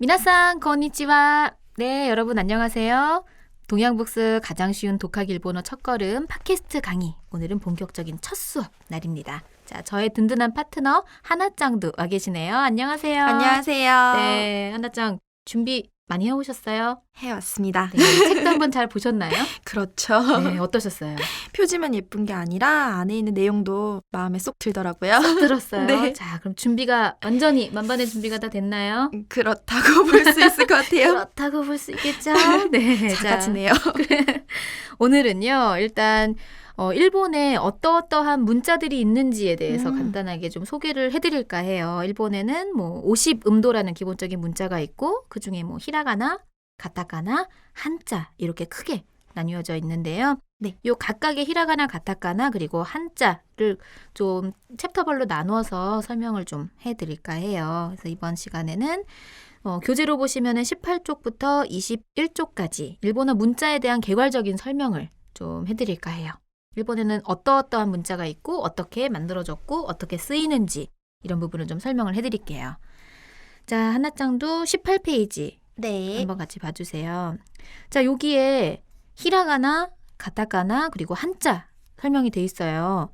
미나상 건니치와. 네, 여러분 안녕하세요. 동양북스 가장 쉬운 독학 일본어 첫걸음 팟캐스트 강의. 오늘은 본격적인 첫 수업 날입니다. 자, 저의 든든한 파트너 하나짱도 와 계시네요. 안녕하세요. 안녕하세요. 네, 하나짱 준비 많이 해오셨어요? 해왔습니다. 네, 책도 한번 잘 보셨나요? 그렇죠. 네, 어떠셨어요? 표지만 예쁜 게 아니라 안에 있는 내용도 마음에 쏙 들더라고요. 들었어요. 네. 자, 그럼 준비가 완전히 만반의 준비가 다 됐나요? 그렇다고 볼 수 있을 것 같아요. 그렇다고 볼 수 있겠죠? 네, 작아지네요. 오늘은요, 일단 일본에 어떠한 문자들이 있는지에 대해서 음. 간단하게 좀 소개를 해드릴까 해요. 일본에는 뭐 50음도라는 기본적인 문자가 있고 그중에 뭐 히라가나, 가타카나, 한자 이렇게 크게 나뉘어져 있는데요. 네, 요 각각의 히라가나, 가타카나 그리고 한자를 좀 챕터별로 나누어서 설명을 좀 해드릴까 해요. 그래서 이번 시간에는 교재로 보시면은 18쪽부터 21쪽까지 일본어 문자에 대한 개괄적인 설명을 좀 해드릴까 해요. 일본에는 어떠한 문자가 있고 어떻게 만들어졌고 어떻게 쓰이는지 이런 부분을 좀 설명을 해드릴게요. 자, 하나짱도 18페이지 네. 한번 같이 봐주세요. 자, 여기에 히라가나, 가타카나 그리고 한자 설명이 돼 있어요.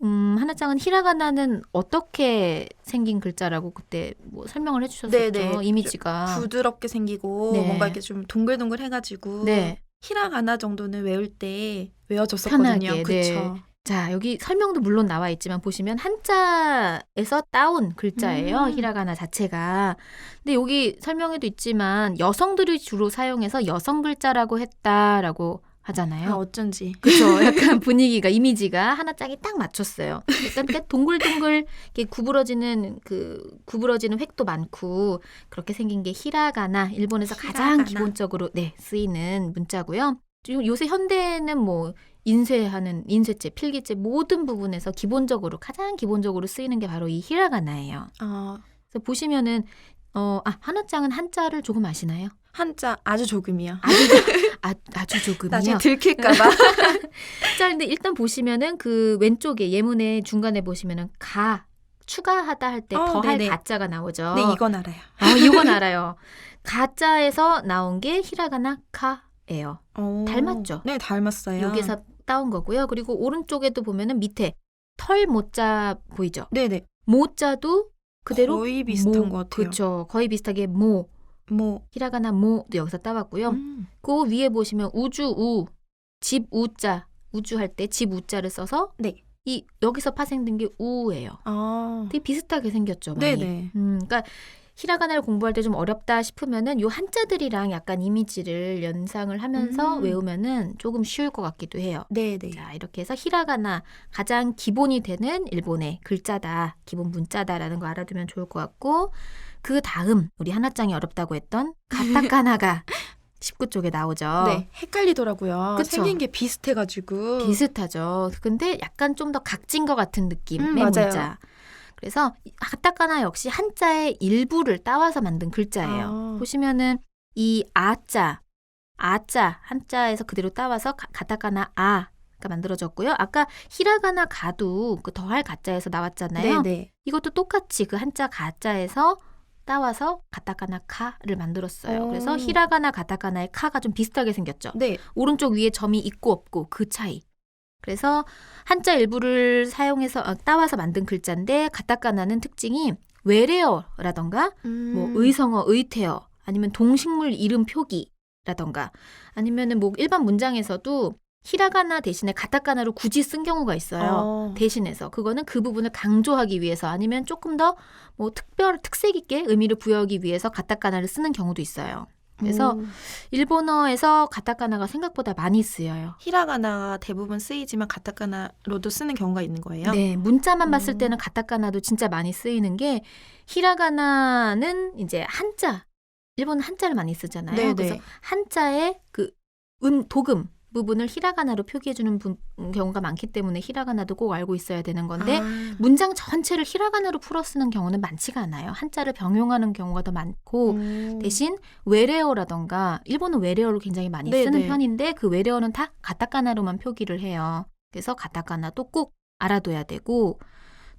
하나짱은 히라가나는 어떻게 생긴 글자라고 그때 뭐 설명을 해주셨었죠? 네네. 이미지가. 부드럽게 생기고 네. 뭔가 이렇게 좀 동글동글 해가지고 네. 히라가나 정도는 외울 때 외워줬었거든요. 편하게, 그렇죠. 네. 자, 여기 설명도 물론 나와 있지만 보시면 한자에서 따온 글자예요. 히라가나 자체가. 근데 여기 설명에도 있지만 여성들이 주로 사용해서 여성 글자라고 했다라고 하잖아요. 어쩐지. 그렇죠. 약간 분위기가 이미지가 하나짝이 딱 맞췄어요. 약간 동글동글 이렇게 구부러지는 획도 많고 그렇게 생긴 게 히라가나, 일본에서 가장 히라가나. 기본적으로 쓰이는 문자고요. 요새 현대에는 뭐 인쇄하는 인쇄체, 필기체 모든 부분에서 가장 기본적으로 쓰이는 게 바로 이 히라가나예요. 그래서 보시면은 하나짱은 한자를 조금 아시나요? 한자 아주 조금이요. 아주 조금이요. 나중에 들킬까봐. 자, 근데 일단 보시면은 그 왼쪽에 예문의 중간에 보시면은 추가하다 할 때 더할 네네. 가자가 나오죠. 네, 이건 알아요. 이건 알아요. 가자에서 나온 게 히라가나 카예요. 닮았죠? 네, 닮았어요. 여기서 따온 거고요. 그리고 오른쪽에도 보면은 밑에 털 모자 보이죠? 네네. 모자도 그대로 거의 비슷한 것 같아요. 그렇죠. 거의 비슷하게 히라가나 모도 여기서 따왔고요. 그 위에 보시면 집 우자, 우주 할 때 집 우자를 써서 네. 여기서 파생된 게 우예요. 되게 비슷하게 생겼죠, 많이. 네네. 그러니까 히라가나를 공부할 때 좀 어렵다 싶으면은 요 한자들이랑 약간 이미지를 연상을 하면서 외우면은 조금 쉬울 것 같기도 해요. 네네. 자, 이렇게 해서 히라가나 가장 기본이 되는 일본의 글자다, 기본 문자다라는 거 알아두면 좋을 것 같고 그 다음 우리 하나짱이 어렵다고 했던 가타카나가 19쪽에 나오죠. 네, 헷갈리더라고요. 그쵸? 생긴 게 비슷해가지고. 비슷하죠. 근데 약간 좀 더 각진 것 같은 느낌의 맞아요. 문자. 그래서 가타카나 역시 한자의 일부를 따와서 만든 글자예요. 보시면은 이 아자 한자에서 그대로 따와서 가타카나 아가 만들어졌고요. 아까 히라가나 가도 그 더할 가자에서 나왔잖아요. 네네. 이것도 똑같이 그 한자 가자에서 따와서 가타카나 카를 만들었어요. 그래서 히라가나 가타카나의 카가 좀 비슷하게 생겼죠. 네. 오른쪽 위에 점이 있고 없고 그 차이. 그래서 한자 일부를 사용해서 따와서 만든 글자인데 가타카나는 특징이 외래어라던가 뭐 의성어, 의태어 아니면 동식물 이름 표기라던가 아니면은 뭐 일반 문장에서도 히라가나 대신에 가타카나로 굳이 쓴 경우가 있어요. 대신해서 그거는 그 부분을 강조하기 위해서 아니면 조금 더 뭐 특색 있게 의미를 부여하기 위해서 가타카나를 쓰는 경우도 있어요. 그래서 일본어에서 가타카나가 생각보다 많이 쓰여요. 히라가나가 대부분 쓰이지만 가타카나로도 쓰는 경우가 있는 거예요? 네, 문자만 봤을 때는 가타카나도 진짜 많이 쓰이는 게 히라가나는 이제 일본은 한자를 많이 쓰잖아요. 네네. 그래서 한자의 그 도금 부분을 히라가나로 표기해주는 경우가 많기 때문에 히라가나도 꼭 알고 있어야 되는 건데 문장 전체를 히라가나로 풀어 쓰는 경우는 많지가 않아요. 한자를 병용하는 경우가 더 많고 대신 외래어라던가 일본은 외래어를 굉장히 많이 쓰는 편인데 그 외래어는 다 가타카나로만 표기를 해요. 그래서 가타카나도 꼭 알아둬야 되고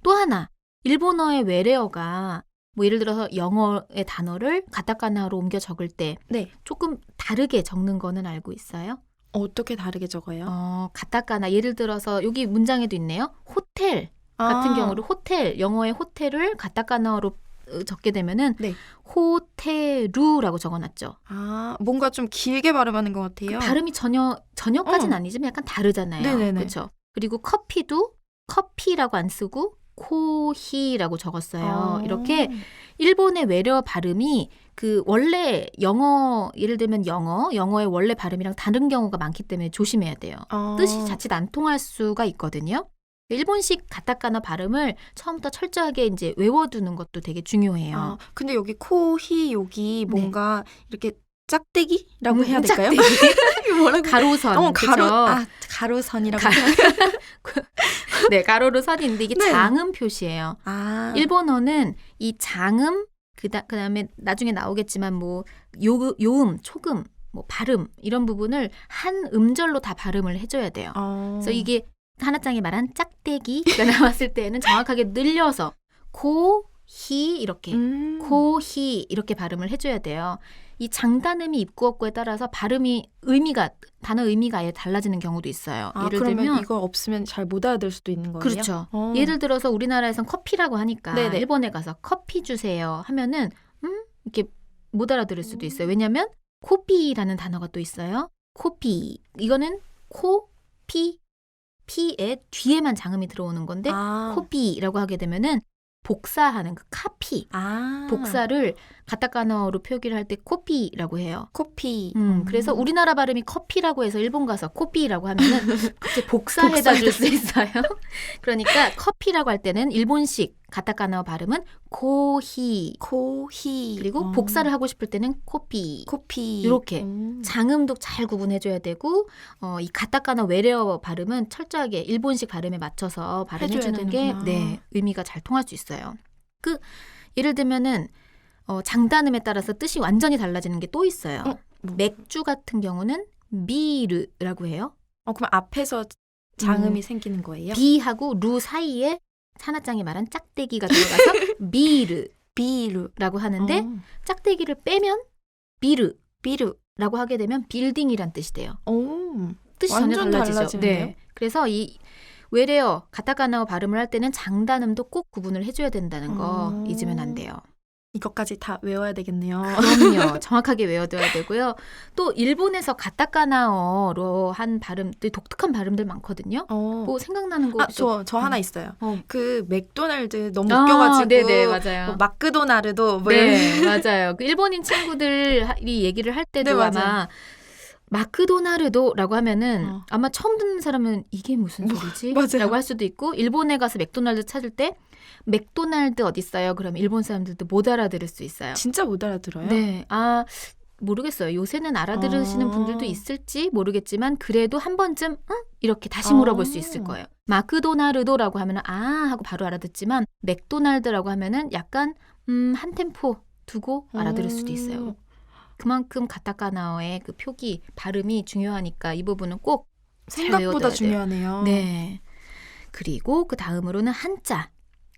또 하나 일본어의 외래어가 뭐 예를 들어서 영어의 단어를 가타카나로 옮겨 적을 때 네. 조금 다르게 적는 거는 알고 있어요? 어떻게 다르게 적어요? 가타카나 예를 들어서 여기 문장에도 있네요. 호텔 같은 경우를 호텔, 영어의 호텔을 가타카나로 적게 되면은 네. 호테루라고 적어놨죠. 뭔가 좀 길게 발음하는 것 같아요. 발음이 전혀까지는 아니지만 약간 다르잖아요. 네네네. 그렇죠. 그리고 커피도 커피라고 안 쓰고 코히라고 적었어요. 이렇게 일본의 외래어 발음이 그 원래 영어 예를 들면 영어의 원래 발음이랑 다른 경우가 많기 때문에 조심해야 돼요. 뜻이 자칫 안 통할 수가 있거든요. 일본식 가타카나 발음을 처음부터 철저하게 이제 외워두는 것도 되게 중요해요. 근데 여기 코히 여기 네. 뭔가 이렇게 짝대기라고 해야 될까요? 짝대기. 뭐라고? 가로선. 가로선이라고. 네, 가로로 선인데 이게 네. 장음 표시예요. 일본어는 이 장음 그다음에 나중에 나오겠지만 뭐 요음, 초금, 뭐 발음 이런 부분을 한 음절로 다 발음을 해줘야 돼요. 그래서 이게 하나짱이 말한 짝대기가 나왔을 때는 정확하게 늘려서 코히 이렇게 코히 이렇게 발음을 해줘야 돼요. 이 장단음이 입구어구에 따라서 발음이 단어 의미가 아예 달라지는 경우도 있어요. 예를 그러면 들면 이거 없으면 잘 못 알아들 수도 있는 거예요? 그렇죠. 예를 들어서 우리나라에선 커피라고 하니까 네네. 일본에 가서 커피 주세요 하면은 이렇게 못 알아들을 수도 있어요. 왜냐하면 코피라는 단어가 또 있어요. 코피 이거는 코피 피의 뒤에만 장음이 들어오는 건데 코피라고 하게 되면은 복사하는 그 카피 복사를 가타카나어로 표기를 할 때 코피라고 해요. 코피. 그래서 우리나라 발음이 커피라고 해서 일본 가서 코피라고 하면은 갑자기 복사해다 줄 수 있어요. 그러니까 커피라고 할 때는 일본식 가타카나어 발음은 코히 그리고 복사를 하고 싶을 때는 코피 이렇게 장음도 잘 구분해줘야 되고 이 가타카나 외래어 발음은 철저하게 일본식 발음에 맞춰서 발음해주는 게 의미가 잘 통할 수 있어요. 예를 들면은 장단음에 따라서 뜻이 완전히 달라지는 게 또 있어요. 맥주 같은 경우는 비르라고 해요. 그럼 앞에서 장음이 생기는 거예요? 비하고 루 사이에 하나짱이 말한 짝대기가 들어가서 비르라고 하는데 짝대기를 빼면 비르라고 하게 되면 빌딩이란 뜻이 돼요. 뜻이 전혀 달라지죠. 네. 그래서 이 외래어 가타카나어 발음을 할 때는 장단음도 꼭 구분을 해줘야 된다는 거 잊으면 안 돼요. 이것까지 다 외워야 되겠네요. 그럼요. 정확하게 외워둬야 되고요. 또 일본에서 가타카나어로 한 발음들 독특한 발음들 많거든요. 뭐 생각나는 거 저 하나 있어요. 그 맥도날드 너무 웃겨가지고 네네 맞아요. 뭐 마크도나르도 네 맞아요. 그 일본인 친구들이 얘기를 할 때도 아마 마크도나르도라고 하면은 아마 처음 듣는 사람은 이게 무슨 소리지? 라고 할 수도 있고 일본에 가서 맥도날드 찾을 때 맥도날드 어디 있어요? 그러면 일본 사람들도 못 알아들을 수 있어요. 진짜 못 알아들어요? 네. 모르겠어요. 요새는 알아들으시는 분들도 있을지 모르겠지만 그래도 한 번쯤 이렇게 다시 물어볼 수 있을 거예요. 마크도나르도라고 하면은 하고 바로 알아듣지만 맥도날드라고 하면은 약간 한 템포 두고 알아들을 수도 있어요. 그만큼 가타카나어의 그 표기, 발음이 중요하니까 이 부분은 꼭 생각보다 중요하네요. 네. 그리고 그 다음으로는 한자.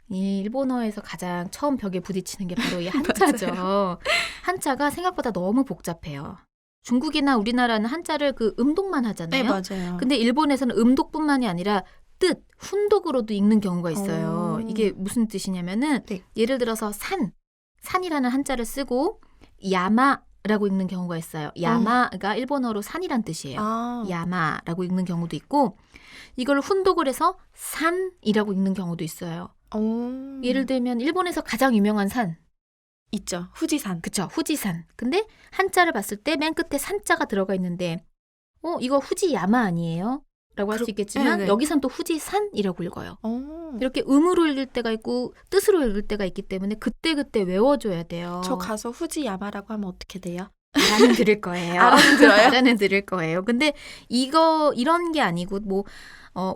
이 일본어에서 가장 처음 벽에 부딪히는 게 바로 이 한자죠. 한자가 생각보다 너무 복잡해요. 중국이나 우리나라는 한자를 그 음독만 하잖아요. 네, 맞아요. 근데 일본에서는 음독뿐만이 아니라 뜻, 훈독으로도 읽는 경우가 있어요. 이게 무슨 뜻이냐면은 예를 들어서 산이라는 한자를 쓰고 야마라고 읽는 경우가 있어요. 야마가 일본어로 산이란 뜻이에요. 야마라고 읽는 경우도 있고 이걸 훈독을 해서 산이라고 읽는 경우도 있어요. 예를 들면 일본에서 가장 유명한 산 있죠. 후지산. 그쵸. 후지산. 근데 한자를 봤을 때 맨 끝에 산자가 들어가 있는데 이거 후지야마 아니에요? 라고 할 수 있겠지만 여기선 또 후지산이라고 읽어요. 이렇게 음으로 읽을 때가 있고 뜻으로 읽을 때가 있기 때문에 그때그때 외워줘야 돼요. 저 가서 후지야마라고 하면 어떻게 돼요? 알아는 들을 거예요. 알아는 들어요? 알아는 들을 거예요. 근데 이런 게 아니고 뭐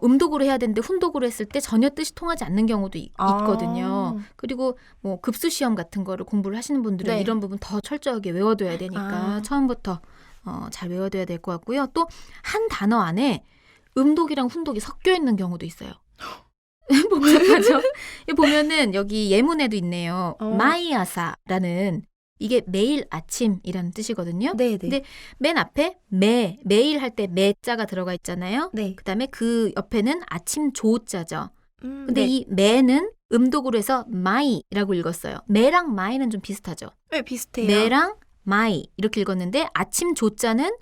음독으로 해야 되는데 훈독으로 했을 때 전혀 뜻이 통하지 않는 경우도 있거든요. 그리고 뭐 급수 시험 같은 거를 공부를 하시는 분들은 이런 부분 더 철저하게 외워둬야 되니까 처음부터 잘 외워둬야 될 것 같고요. 또 한 단어 안에 음독이랑 훈독이 섞여 있는 경우도 있어요. 복잡하죠? 여기 보면은 여기 예문에도 있네요. 어. 마이아사라는 이게 매일 아침이라는 뜻이거든요. 네네. 근데 맨 앞에 매일 할 때 매자가 들어가 있잖아요. 네. 그다음에 그 옆에는 아침 조자죠. 근데 네. 이 매는 음독으로 해서 마이라고 읽었어요. 매랑 마이는 좀 비슷하죠. 네, 비슷해요. 매랑 마이 이렇게 읽었는데 아침 조자는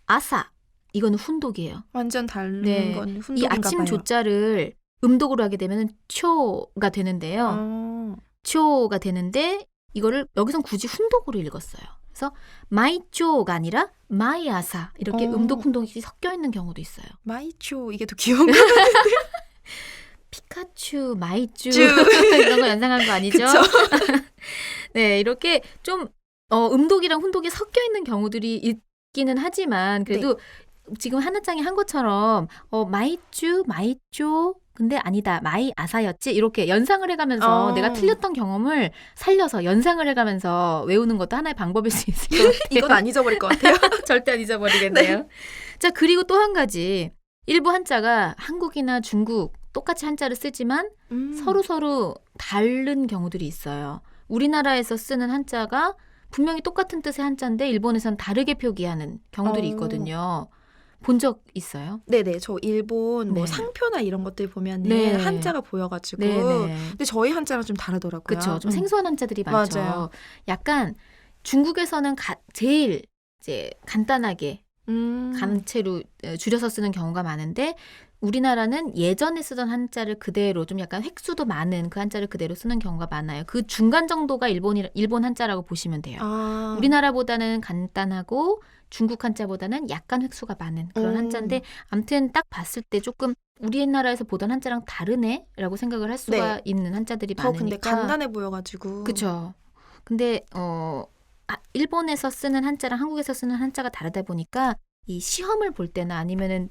아사. 이거는 훈독이에요. 완전 다른 네. 건 이 훈독인가 아침 봐요. 조자를 음독으로 하게 되면 초가 되는데요. 어. 초가 되는데 이거를 여기선 굳이 훈독으로 읽었어요. 그래서 마이초가 아니라 마이아사 이렇게 어. 음독 훈독이 섞여 있는 경우도 있어요. 마이초 이게 더 귀여운 거. 피카츄, 마이쭈 쭈. 이런 거 연상한 거 아니죠? 그쵸? 네, 이렇게 좀 음독이랑 훈독이 섞여 있는 경우들이 있기는 하지만 그래도 지금 하나짱이 한 것처럼 마이쭈, 마이쪼 근데 아니다. 마이아사였지. 이렇게 연상을 해가면서 내가 틀렸던 경험을 살려서 연상을 해가면서 외우는 것도 하나의 방법일 수 있을 것 같아요. 이건 안 잊어버릴 것 같아요. 절대 안 잊어버리겠네요. 자, 그리고 또 한 가지. 일부 한자가 한국이나 중국 똑같이 한자를 쓰지만 서로 다른 경우들이 있어요. 우리나라에서 쓰는 한자가 분명히 똑같은 뜻의 한자인데 일본에선 다르게 표기하는 경우들이 있거든요. 본 적 있어요? 네네. 저 일본 뭐 네. 상표나 이런 것들 보면은 네. 한자가 보여가지고. 네네. 근데 저희 한자랑 좀 다르더라고요. 그렇죠. 좀 생소한 한자들이 많죠. 맞아요. 약간 중국에서는 제일 이제 간단하게 감체로 줄여서 쓰는 경우가 많은데 우리나라는 예전에 쓰던 한자를 그대로 좀 약간 획수도 많은 그 한자를 그대로 쓰는 경우가 많아요. 그 중간 정도가 일본 한자라고 보시면 돼요. 아. 우리나라보다는 간단하고 중국 한자보다는 약간 획수가 많은 그런 한자인데 아무튼 딱 봤을 때 조금 우리나라에서 보던 한자랑 다르네라고 생각을 할 수가 있는 한자들이 더 많으니까. 근데 간단해 보여가지고. 그렇죠. 근데 일본에서 쓰는 한자랑 한국에서 쓰는 한자가 다르다 보니까 이 시험을 볼 때나 아니면은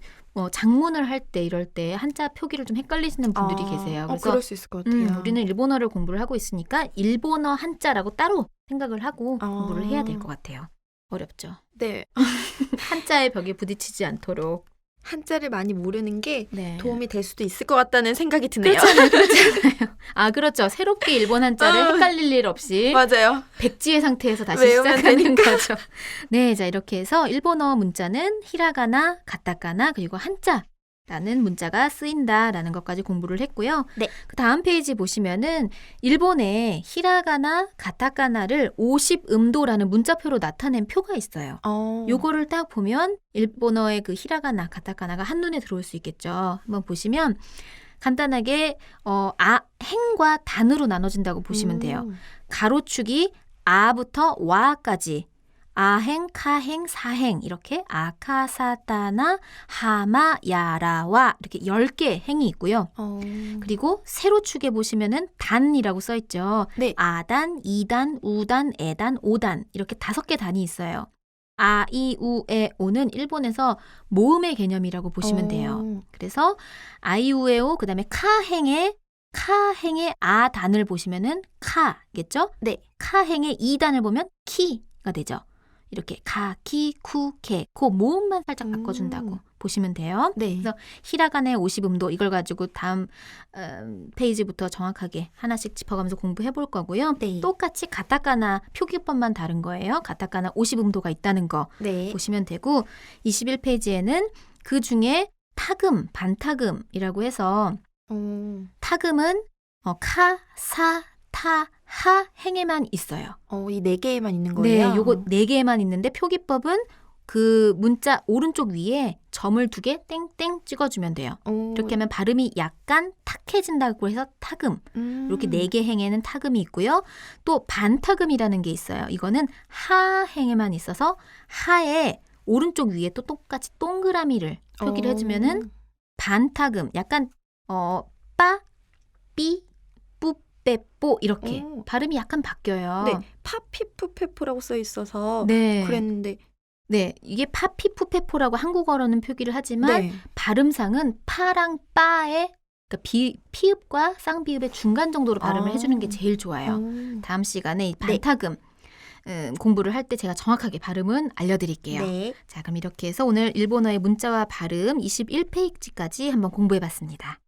장문을 할 때 이럴 때 한자 표기를 좀 헷갈리시는 분들이 계세요. 그래서 그럴 수 있을 것 같아요. 우리는 일본어를 공부를 하고 있으니까 일본어 한자라고 따로 생각을 하고 공부를 해야 될 것 같아요. 어렵죠. 네. 한자의 벽에 부딪히지 않도록. 한자를 많이 모르는 게 네. 도움이 될 수도 있을 것 같다는 생각이 드네요. 그렇잖아요. 그렇죠. 새롭게 일본 한자를 헷갈릴 일 없이 맞아요. 백지의 상태에서 다시 외우면 시작하는 되니까. 거죠. 네, 자 이렇게 해서 일본어 문자는 히라가나, 가타카나 그리고 한자라는 문자가 쓰인다라는 것까지 공부를 했고요. 네. 그 다음 페이지 보시면은 일본에 히라가나, 가타카나를 50음도라는 문자표로 나타낸 표가 있어요. 요거를 딱 보면 일본어의 그 히라가나, 가타카나가 한눈에 들어올 수 있겠죠. 한번 보시면 간단하게 행과 단으로 나눠진다고 보시면 돼요. 가로축이 아부터 와까지 아행, 카행, 사행 이렇게 아카사타나, 하마, 야라와 이렇게 10개 행이 있고요. 그리고 세로축에 보시면은 단이라고 써 있죠. 네. 아단, 이단, 우단, 에단, 오단 이렇게 5개 단이 있어요. 아, 이, 우, 에, 오는 일본에서 모음의 개념이라고 보시면 돼요. 그래서 아이우에오 그다음에 카행의 아 단을 보시면은 카겠죠? 네. 카행의 이 단을 보면 키가 되죠. 이렇게 가, 키, 쿠, 케, 그 모음만 살짝 바꿔준다고 보시면 돼요. 네. 그래서 히라가나의 50음도 이걸 가지고 다음 페이지부터 정확하게 하나씩 짚어가면서 공부해 볼 거고요. 네. 똑같이 가타카나 표기법만 다른 거예요. 가타카나 50음도가 있다는 거 네. 보시면 되고 21페이지에는 그 중에 타금, 반타금이라고 해서 타금은 카, 사, 타, 하 행에만 있어요. 이 4개에만 있는 거예요? 네, 요거 4개만 있는데 표기법은 그 문자 오른쪽 위에 점을 2개 땡땡 찍어주면 돼요. 이렇게 하면 발음이 약간 탁해진다고 해서 타금. 이렇게 4개 행에는 타금이 있고요. 또 반타금이라는 게 있어요. 이거는 하 행에만 있어서 하의 오른쪽 위에 또 똑같이 동그라미를 표기를 해주면은 반타금. 약간 빠, 삐, 뿌, 빼뽀 이렇게 발음이 약간 바뀌어요. 네. 파피푸페포라고 써 있어서 네. 그랬는데 네, 이게 파피푸페포라고 한국어로는 표기를 하지만 네. 발음상은 파랑 빠의 그러니까 피읍과 쌍비읍의 중간 정도로 발음을 해주는 게 제일 좋아요. 다음 시간에 이 반타금 공부를 할 때 제가 정확하게 발음은 알려드릴게요. 네. 자, 그럼 이렇게 해서 오늘 일본어의 문자와 발음 21페이지까지 한번 공부해봤습니다.